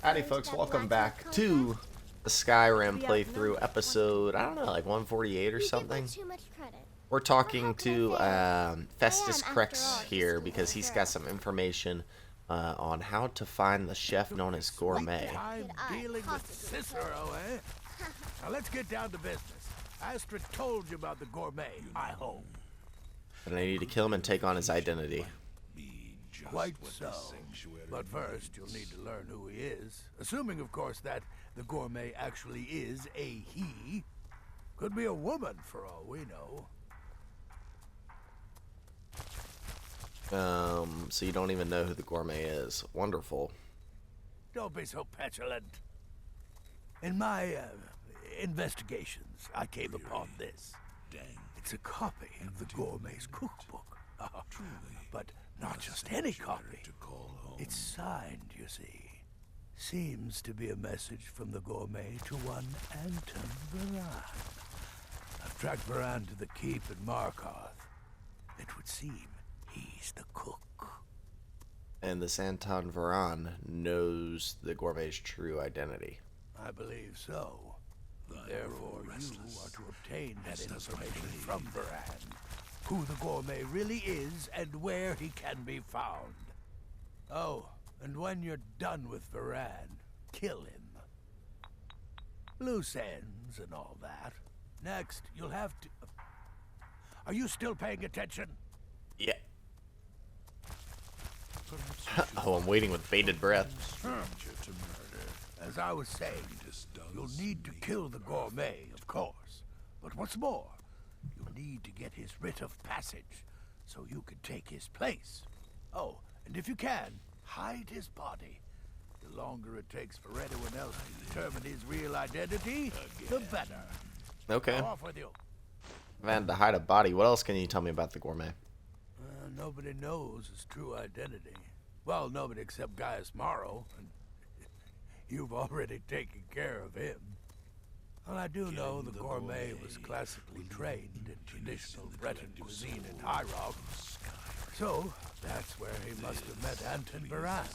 Howdy folks, welcome back to the Skyrim playthrough episode, I don't know, like 148 or something. We're talking to Festus Crex here because he's got some information on how to find the chef known as Gourmet. Time dealing with Cicero, eh? Now let's get down to business. Astrid told you about the Gourmet, I hope. And I need to kill him and take on his identity. Quite so. But first, you'll need to learn who he is. Assuming, of course, that the Gourmet actually is a he. Could be a woman, for all we know. So you don't even know who the Gourmet is. Wonderful. Don't be so petulant. In my investigations, I came upon this. It's a copy of the Gourmet's cookbook. But not just any copy. It's signed, you see. Seems to be a message from the Gourmet to one Anton Varan. I've tracked Varan to the keep in Markarth. It would seem he's the cook. And this Anton Varan knows the Gourmet's true identity. I believe so. Therefore, you are to obtain that information from Varan. Who the Gourmet really is and where he can be found. Oh, and when you're done with Varan, kill him. Loose ends and all that. Next, you'll have to... Are you still paying attention? Yeah. Oh, I'm waiting with bated breath. As I was saying, you'll need to kill the Gourmet, of course. But what's more, you'll need to get his writ of passage, so you can take his place. Oh, and if you can, hide his body. The longer it takes for anyone else to determine his real identity, the better. Okay. Off with you. Man, to hide a body. What else can you tell me about the Gourmet? Nobody knows his true identity. Well, nobody except Gaius Morrow, and you've already taken care of him. Well, I do know the Gourmet was classically trained in traditional Breton cuisine in High Rock. So, that's where he must have met Anton Varan.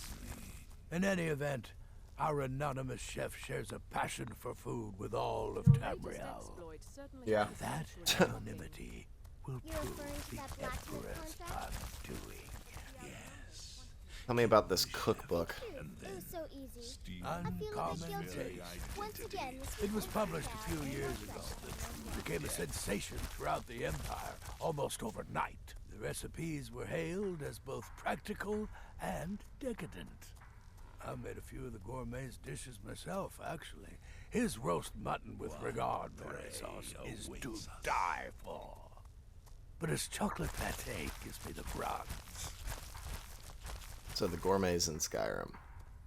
In any event, our anonymous chef shares a passion for food with all of Tamriel. Yeah. That anonymity will prove the Emperor's undoing. Yes. Tell me about this cookbook. It was so easy. Uncommon taste. It was published a few years ago. It became a sensation throughout the Empire, almost overnight. The recipes were hailed as both practical and decadent. I made a few of the Gourmet's dishes myself, actually. His roast mutton with regard berry sauce is to die for. But his chocolate pate gives me the runs. So the Gourmet's in Skyrim.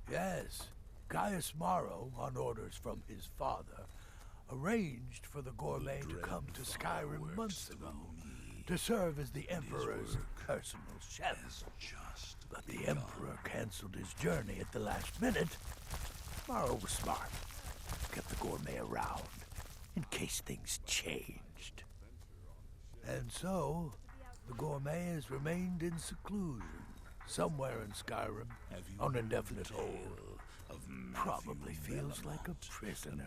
Yes, Gaius Morrow, on orders from his father, arranged for the Gourmet to come to Skyrim months ago to serve as the Emperor's personal chef. But the Emperor canceled his journey at the last minute. Morrow was smart. Kept the Gourmet around in case things changed. And so, the Gourmet has remained in seclusion, somewhere in Skyrim, on indefinite hold. Probably feels like a prisoner.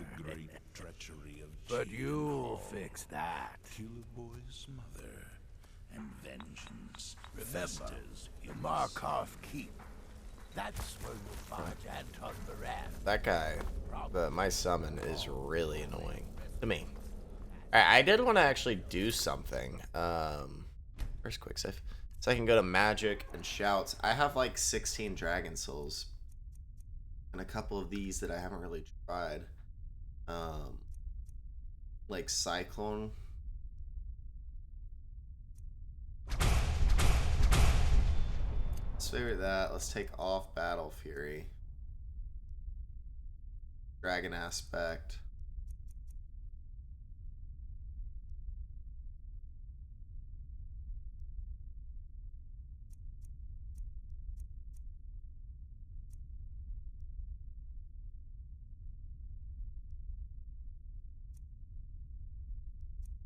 But you'll fix that. Boy's mother and vengeance. Remember, the Markarth Keep. That's where you'll find Anton Varan. That guy, my summon, is really annoying to me. I did want to actually do something. Where's quick save? So I can go to magic and shouts. I have like 16 dragon souls. And a couple of these that I haven't really tried. Like Cyclone. Let's favorite that. Let's take off Battle Fury. Dragon Aspect.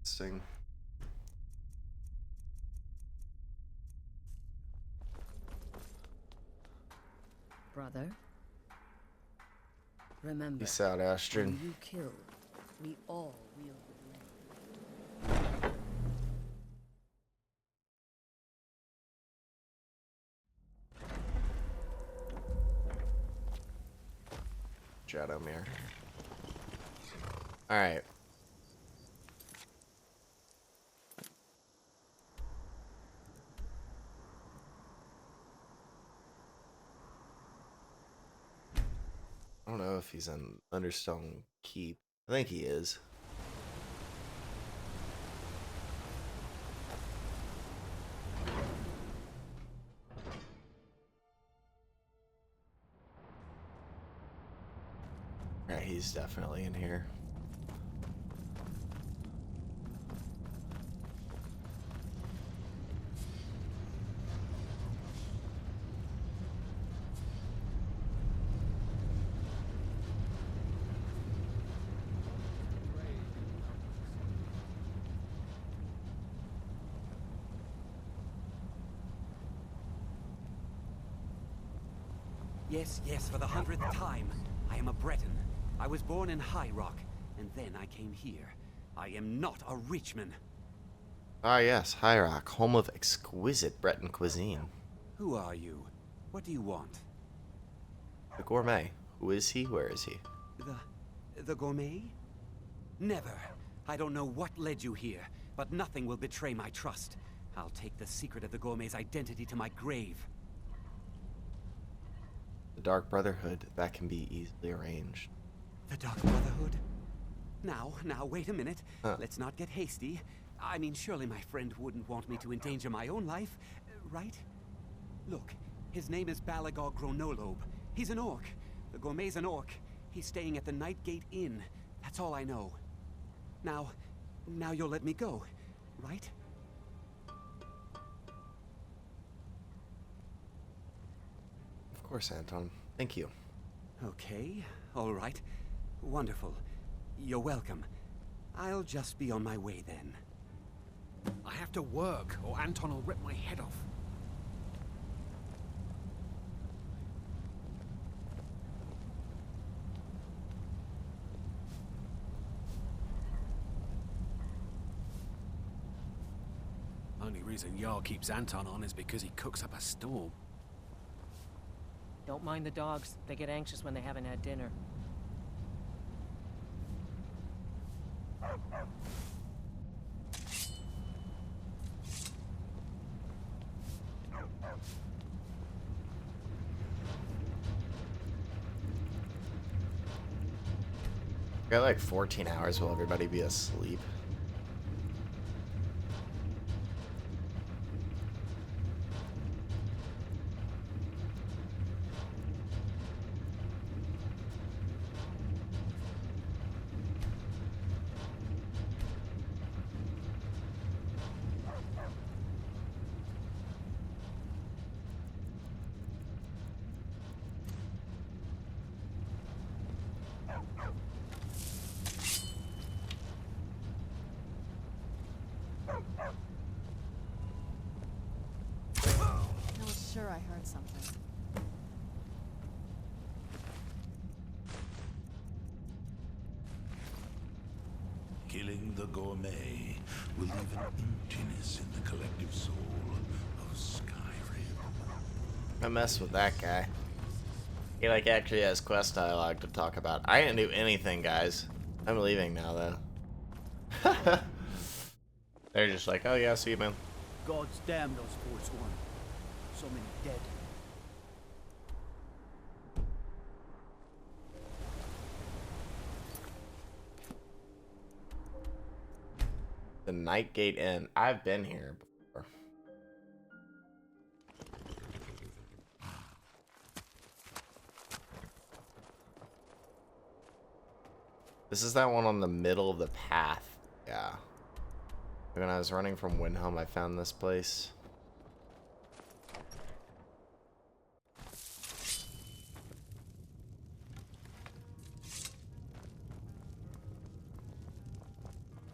Sing. Brother? Remember, Peace out, Astrid. when you kill, we all wield the blade. Shadowmere. Alright. I don't know if he's in Understone Keep. I think he is. Alright, he's definitely in here. Yes, yes, for the 100th time. I am a Breton. I was born in High Rock, and then I came here. I am not a Richman. Ah yes, High Rock, home of exquisite Breton cuisine. Who are you? What do you want? The gourmet. Who is he? Where is he? The gourmet? Never. I don't know what led you here, but nothing will betray my trust. I'll take the secret of the gourmet's identity to my grave. The Dark Brotherhood. That can be easily arranged. The Dark Brotherhood? Now, wait a minute. Huh. Let's not get hasty. I mean, surely my friend wouldn't want me to endanger my own life, right? Look, his name is Balagor Gronolobe. He's an orc. The gourmet's an orc. He's staying at the Nightgate Inn. That's all I know. Now you'll let me go, right? Of course, Anton. Thank you. Okay, all right. Wonderful. You're welcome. I'll just be on my way then. I have to work, or Anton will rip my head off. Only reason Jarl keeps Anton on is because he cooks up a storm. Don't mind the dogs. They get anxious when they haven't had dinner. Got like 14 hours. Will everybody be asleep? I was sure I heard something. Killing the gourmet will leave an emptiness in the collective soul of Skyrim. I mess with that guy. He like actually has quest dialogue to talk about. I didn't do anything, guys. I'm leaving now, though. They're just like, oh yeah, see you, man. God's damn those Forsworn. So many dead. The Nightgate Inn. I've been here before. This is that one on the middle of the path. Yeah. When I was running from Windhelm, I found this place.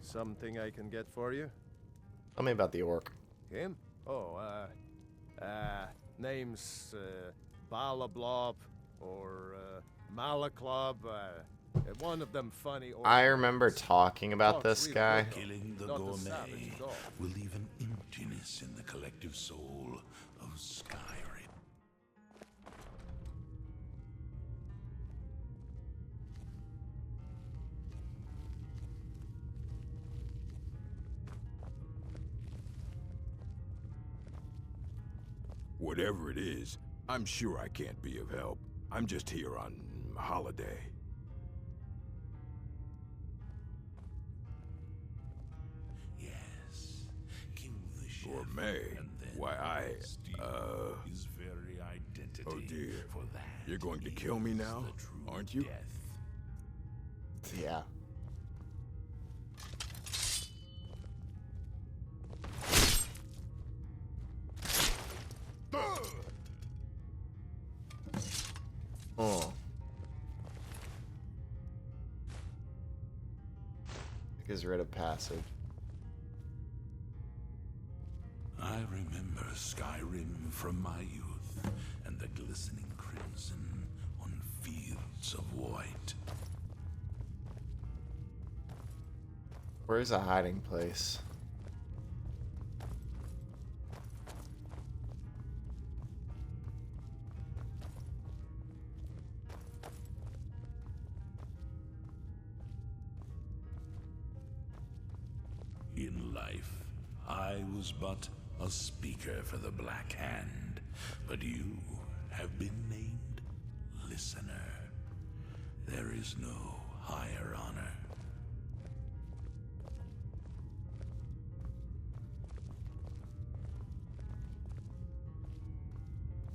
Something I can get for you? Tell me about the orc. Him? Oh, name's Balablob or Mala Club, one of them funny. I remember talking about this guy. Killing the Not gourmet savage at all. will leave an emptiness in the collective soul of Skyrim. Whatever it is, I'm sure I can't be of help. I'm just here on holiday. Yes, kill the chef, Gourmet? and then Why, steal his very identity. Oh dear. For that, You're going to he kill me is now, the true aren't you? Death. Yeah. Oh. Is rid of passage. I remember Skyrim from my youth, and the glistening crimson on fields of white. Where's a hiding place? In life, I was but a speaker for the Black Hand, but you have been named Listener. There is no higher honor.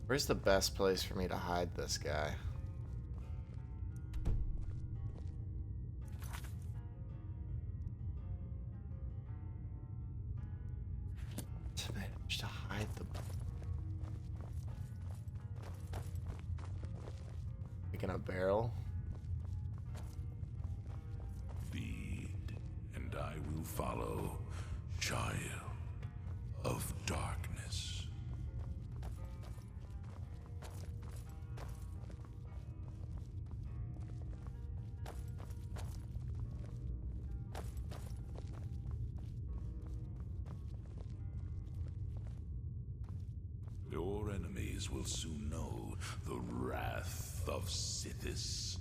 Where's the best place for me to hide this guy? To manage to hide the... Like in a barrel? Lead, and I will follow, child of darkness. Your enemies will soon know the wrath of Sithis.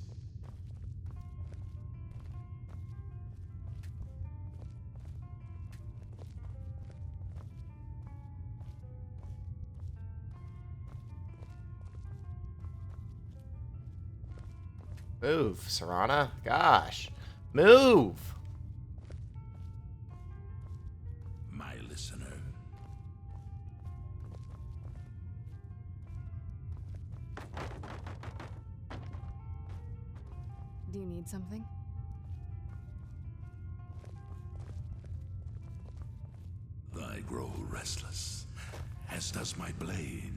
Move, Serana. Gosh. Move! My listener. Do you need something? I grow restless, as does my blade.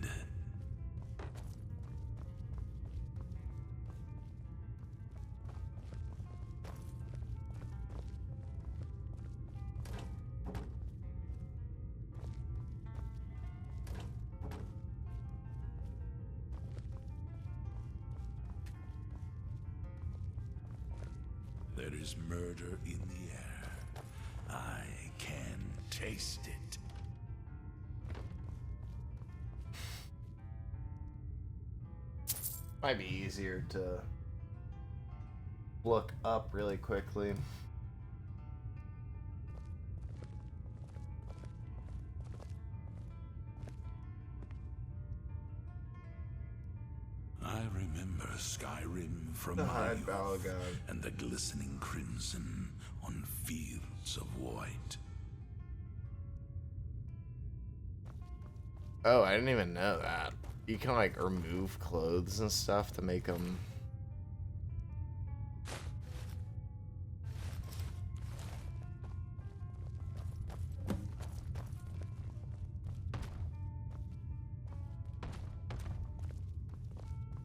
There is murder in the air. I can taste it. Might be easier to look up really quickly. I remember Skyrim from The my hide youth, Balagon. and the glistening crimson on fields of white. Oh, I didn't even know that. You can like remove clothes and stuff to make them.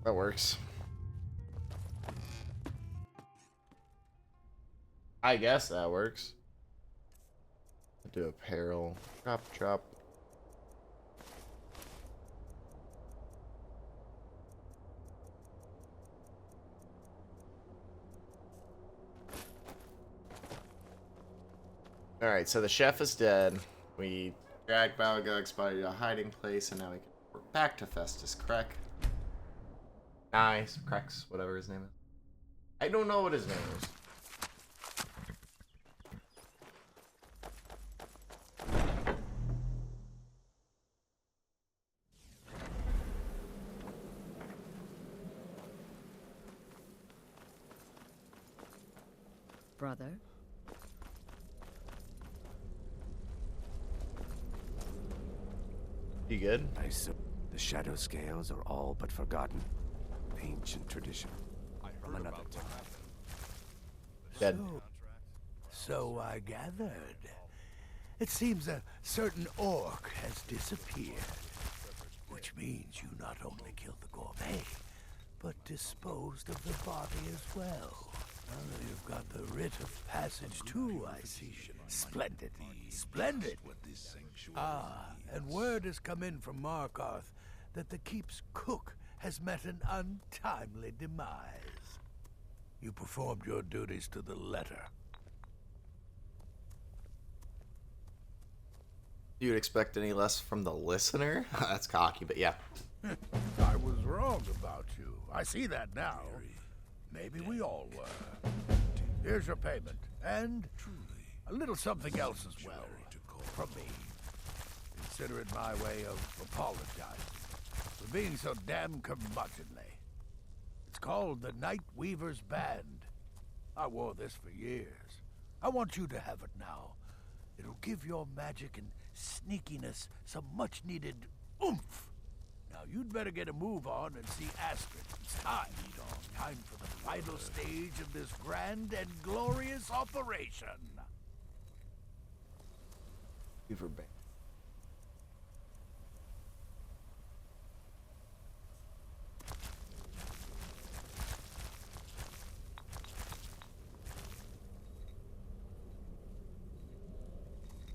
That works. I guess that works. Do apparel. Drop. Alright, so the chef is dead. We dragged Balagog's body to a hiding place, and now we're back to Festus Krek. Nice. Krex, whatever his name is. I don't know what his name is. Brother? You good? The shadow scales are all but forgotten. Ancient tradition from another time. Dead. So I gathered. It seems a certain orc has disappeared. Which means you not only killed the gourmet, but disposed of the body as well. You've got the writ of passage too, I see. Splendid. Splendid. Ah, and word has come in from Markarth that the keep's cook has met an untimely demise. You performed your duties to the letter. You'd expect any less from the listener? That's cocky, but yeah. I was wrong about you. I see that now. Maybe we all were. Here's your payment, and a little something else as well, from me. Consider it my way of apologizing for being so damn curmudgeonly. It's called the Night Weaver's Band. I wore this for years. I want you to have it now. It'll give your magic and sneakiness some much-needed oomph. Now, you'd better get a move on and see Astrid. It's time. Time for the final stage of this grand and glorious operation. Weaver Band.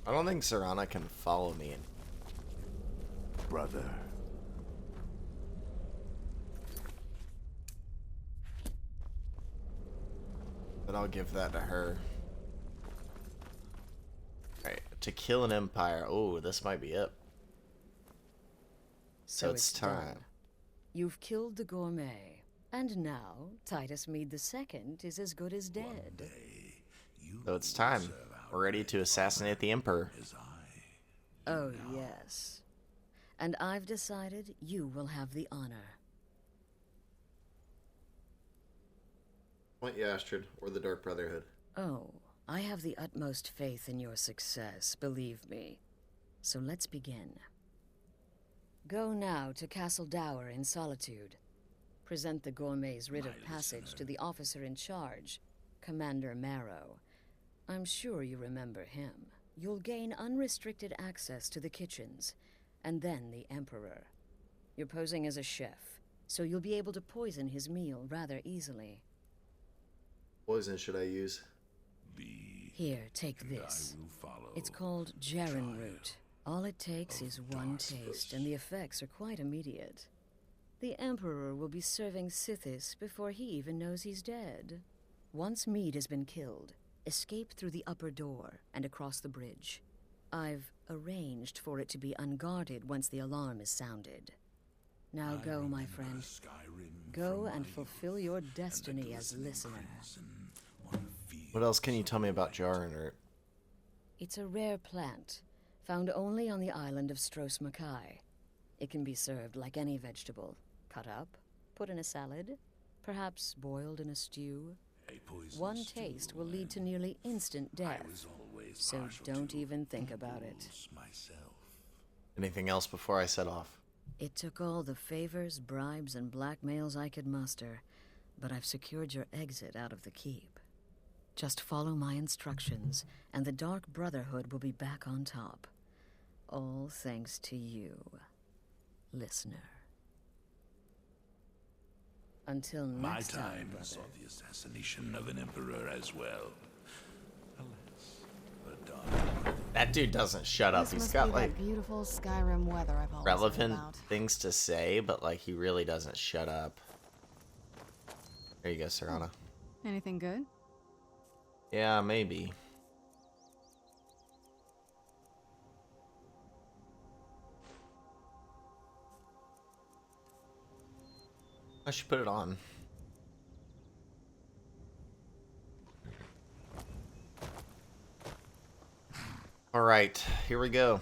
I don't think Serana can follow me. Brother. But I'll give that to her. Alright, to kill an empire. Oh, this might be it. So it's time. Done. You've killed the gourmet, and now Titus Mead II is as good as dead. So it's time. We're ready to assassinate the Emperor. Oh, yes. And I've decided you will have the honor. Want you, Astrid, or the Dark Brotherhood? Oh, I have the utmost faith in your success, believe me. So let's begin. Go now to Castle Dower in Solitude. Present the gourmet's writ of passage to the officer in charge, Commander Marrow. I'm sure you remember him. You'll gain unrestricted access to the kitchens, and then the Emperor. You're posing as a chef, so you'll be able to poison his meal rather easily. Poison should I use? Here, take this. It's called Jaren root. All it takes is one taste, and the effects are quite immediate. The Emperor will be serving Sithis before he even knows he's dead. Once Mead has been killed, escape through the upper door and across the bridge. I've arranged for it to be unguarded once the alarm is sounded. Now go, my friend. Go and fulfill your destiny as listener. What else can you tell me about Jaren root? It's a rare plant, found only on the island of Stros Makai. It can be served like any vegetable, cut up, put in a salad, perhaps boiled in a stew. One taste will lead to nearly instant death, so don't even think about it. Anything else before I set off? It took all the favors, bribes, and blackmails I could muster, but I've secured your exit out of the keep. Just follow my instructions, and the Dark Brotherhood will be back on top. All thanks to you, listener. Until next time, brother. Saw the assassination of an emperor as well. Alas, the Dark That dude doesn't shut up. This He's must got be like that beautiful Skyrim weather I've always heard relevant about. things to say, but like he really doesn't shut up. There you go, Serana. Anything good? Yeah, maybe. I should put it on. Alright, here we go.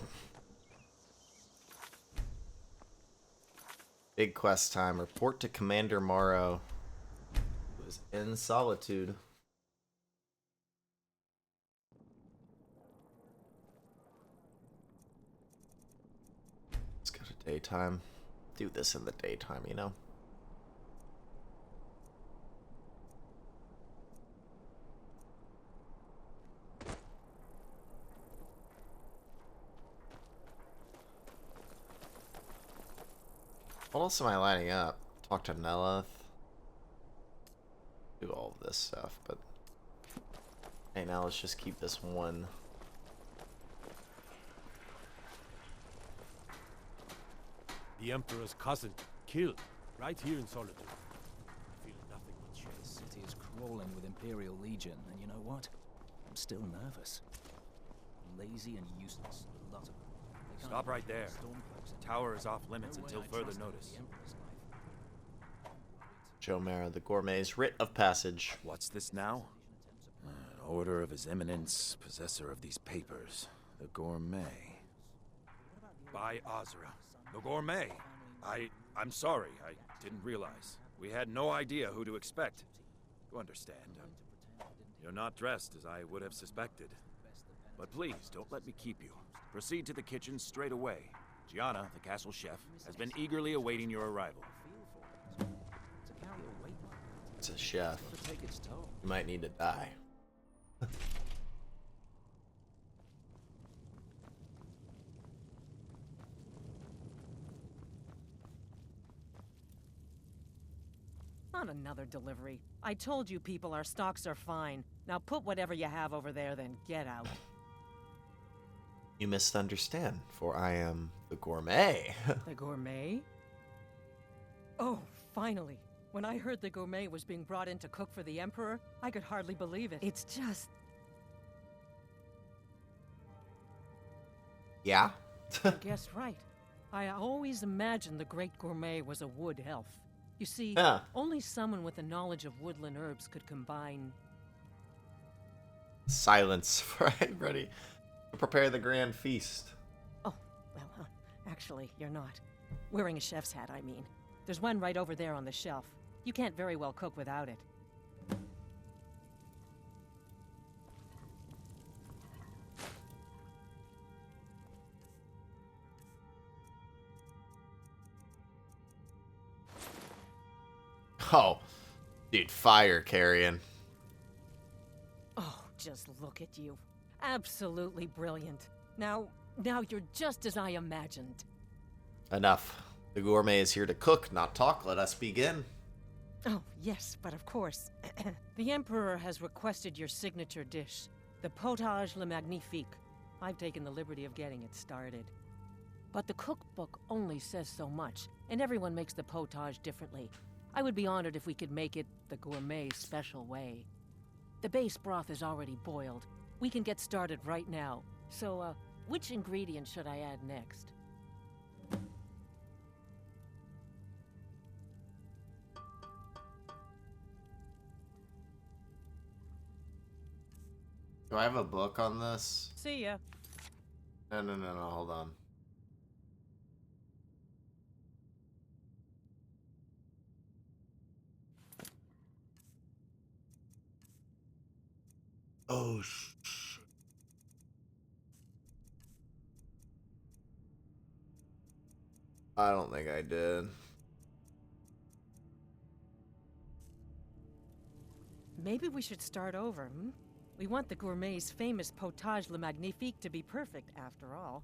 Big quest time. Report to Commander Morrow. Who is in solitude. Let's go to daytime. Do this in the daytime, you know? What else am I lining up? Talk to Nelith. Do all of this stuff, but... Hey, now let's just keep this one. The Emperor's cousin, killed, right here in Solitude. I feel nothing but shame. The city is crawling with Imperial Legion, and you know what? I'm still nervous. Lazy and useless, a lot of them. Stop right there. Tower is off limits until further notice. Joe Mara, the Gourmet's writ of passage. What's this now? An order of His Eminence, possessor of these papers, the Gourmet. By Azra. The Gourmet. I'm sorry. I didn't realize. We had no idea who to expect. You understand. You're not dressed as I would have suspected. But please, don't let me keep you. Proceed to the kitchen straight away. Gianna, the castle chef, has been eagerly awaiting your arrival. It's a chef. You might need to die. Not another delivery. I told you people our stocks are fine. Now put whatever you have over there, then get out. You misunderstand, for I am the Gourmet. The Gourmet? Oh, finally. When I heard the Gourmet was being brought in to cook for the Emperor, I could hardly believe it. It's just... Yeah? You guessed right. I always imagined the Great Gourmet was a wood elf. You see, only someone with a knowledge of woodland herbs could combine... Silence, for I'm ready to prepare the grand feast. Oh, well, actually, you're not. Wearing a chef's hat, I mean. There's one right over there on the shelf. You can't very well cook without it. Oh, dude, fire, Karian. Oh, just look at you. Absolutely brilliant. Now you're just as I imagined. Enough. The Gourmet is here to cook, not talk. Let us begin. Oh, yes, but of course. The Emperor has requested your signature dish, the potage le magnifique. I've taken the liberty of getting it started. But the cookbook only says so much, and everyone makes the potage differently. I would be honored if we could make it the Gourmet's special way. The base broth is already boiled. We can get started right now. So, which ingredient should I add next? Do I have a book on this? See ya. No, hold on. Oh, I don't think I did. Maybe we should start over, hmm? We want the Gourmet's famous potage le magnifique to be perfect, after all.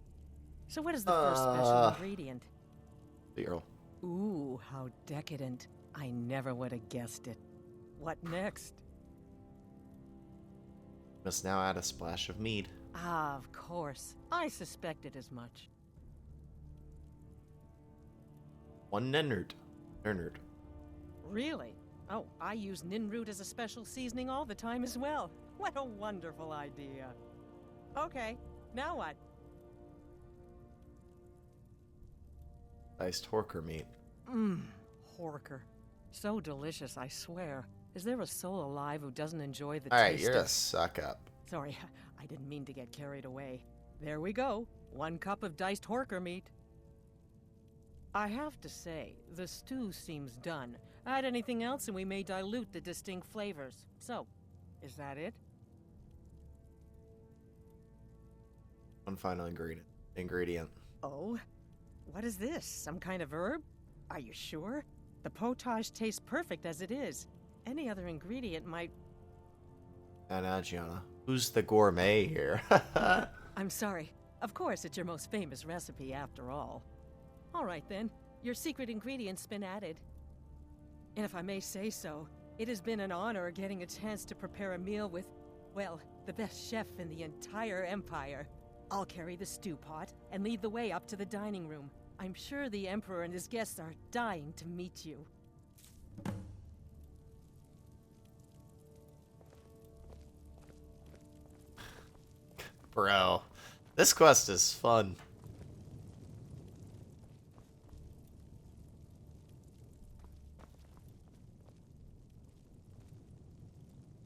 So what is the first special ingredient? Beer. Ooh, how decadent. I never would have guessed it. What next? Must now add a splash of mead. Ah, of course. I suspected as much. 1 Ninroot. Really? Oh, I use Ninroot as a special seasoning all the time as well. What a wonderful idea. Okay, now what? Diced horker meat. Horker. So delicious, I swear. Is there a soul alive who doesn't enjoy the Alright, taste you're of... a suck up. Sorry, I didn't mean to get carried away. There we go. 1 cup of diced horker meat. I have to say, the stew seems done. Add anything else and we may dilute the distinct flavors. So, is that it? One final ingredient. Oh? What is this? Some kind of herb? Are you sure? The potage tastes perfect as it is. Any other ingredient might... Now, Gianna, who's the gourmet here? I'm sorry. Of course, it's your most famous recipe after all. All right then, your secret ingredient's been added. And if I may say so, it has been an honor getting a chance to prepare a meal with, well, the best chef in the entire Empire. I'll carry the stew pot and lead the way up to the dining room. I'm sure the Emperor and his guests are dying to meet you. Bro, this quest is fun.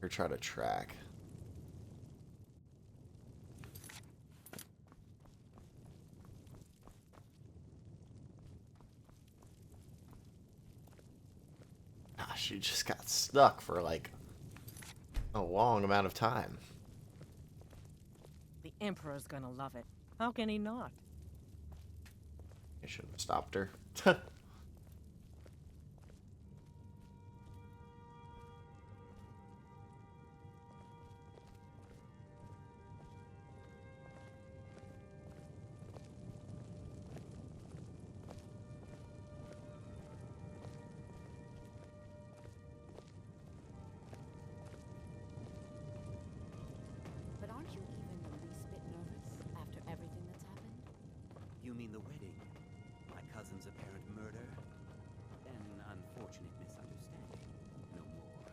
Or try to track. Gosh, you just got stuck for like a long amount of time. The Emperor's gonna love it. How can he not? I should have stopped her. But aren't you even the least bit nervous after everything that's happened? You mean the wedding? My cousin's apparent murder? An unfortunate misunderstanding. No more.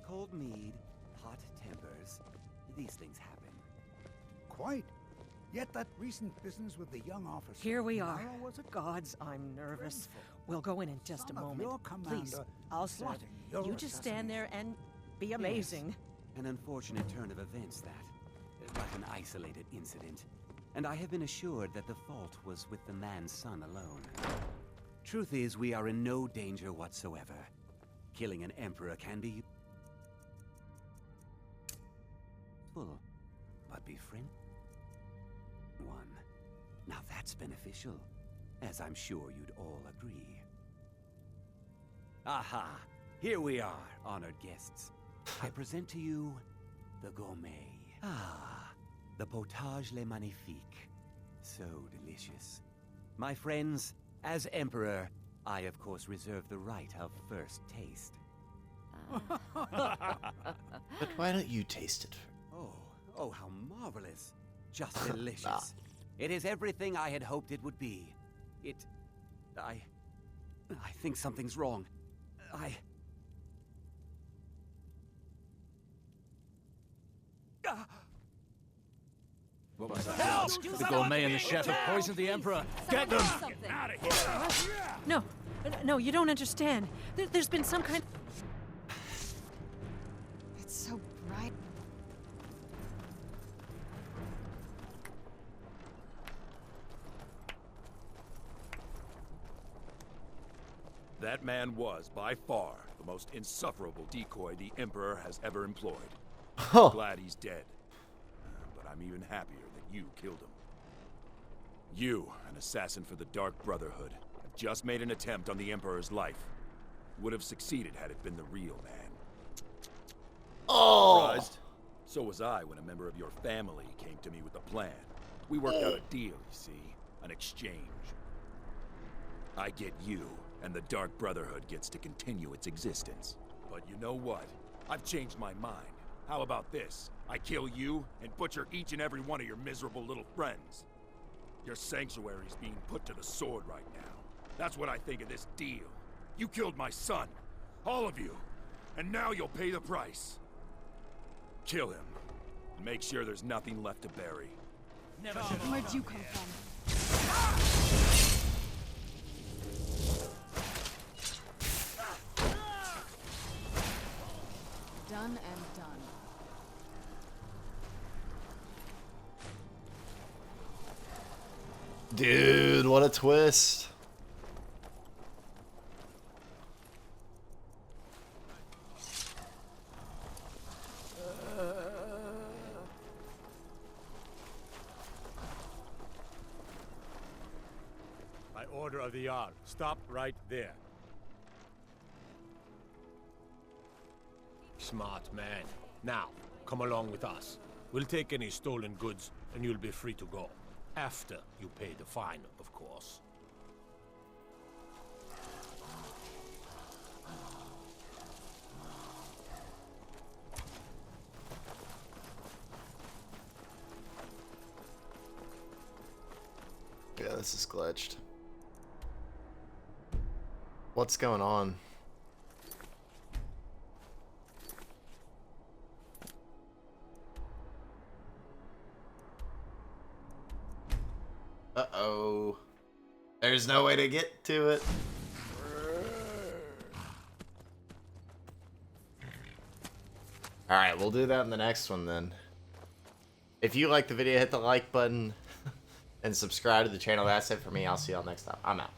Cold mead, hot tempers. These things happen. Quite. Yet that recent business with the young officer... Here we are. Tomorrow was a Gods, I'm nervous. dreadful. We'll go in just a Son of moment. your commander Please, I'll serve. plotting your You just stand there and be amazing. An unfortunate turn of events, that. But an isolated incident. And I have been assured that the fault was with the man's son alone. Truth is, we are in no danger whatsoever. Killing an emperor can be... full, but befriend one. Now that's beneficial, as I'm sure you'd all agree. Aha! Here we are, honored guests. I present to you the gourmet. Ah, the potage le magnifique. So delicious. My friends, as Emperor, I of course reserve the right of first taste. But why don't you taste it? Oh, how marvelous. Just delicious. It is everything I had hoped it would be. I think something's wrong. What was that? Help! The gourmet and the chef have poisoned the Emperor. Get them! Out of here! No, you don't understand. There's been some kind... It's so bright. That man was, by far, the most insufferable decoy the Emperor has ever employed. I'm glad he's dead. But I'm even happier that you killed him. You, an assassin for the Dark Brotherhood, have just made an attempt on the Emperor's life. Would have succeeded had it been the real man. Oh! Surprised? So was I when a member of your family came to me with a plan. We worked out a deal, you see. An exchange. I get you, and the Dark Brotherhood gets to continue its existence. But you know what? I've changed my mind. How about this? I kill you and butcher each and every one of your miserable little friends. Your sanctuary's being put to the sword right now. That's what I think of this deal. You killed my son. All of you. And now you'll pay the price. Kill him. And make sure there's nothing left to bury. Where'd you come from? Done and done. Dude, what a twist. By order of the Jarl, stop right there. Smart man. Now, come along with us. We'll take any stolen goods, and you'll be free to go. After you pay the fine, of course. Yeah, this is glitched. What's going on? Uh-oh. There's no way to get to it. Alright, we'll do that in the next one then. If you like the video, hit the like button and subscribe to the channel. That's it for me. I'll see y'all next time. I'm out.